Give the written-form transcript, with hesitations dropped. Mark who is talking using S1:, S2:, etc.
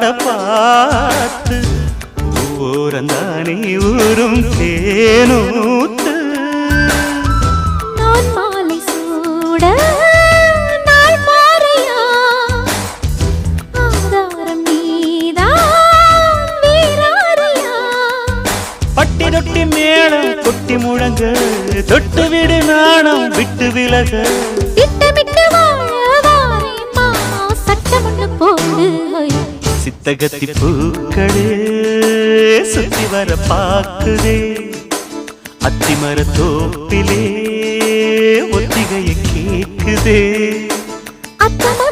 S1: ஆட பார்த்து ஓரந்தானே ஊரும் தேனூத்து
S2: நான் மாலை சூட நாள் மாறையா ஆதாரம் நீதான் வீராரியா
S1: பட்டி தொட்டி மேளம் கொட்டி முழங்க தொட்டு விடு நாணம் விட்டு விலக
S2: திட்டமிட்டு வாழவாரே மாமா சட்டம் ஒன்று போடு
S1: சித்தகத்தி பூக்களே சுத்தி வர பாக்குதே அத்திமர தோப்பிலே ஒத்திகைய கேக்குதே
S2: அத்தம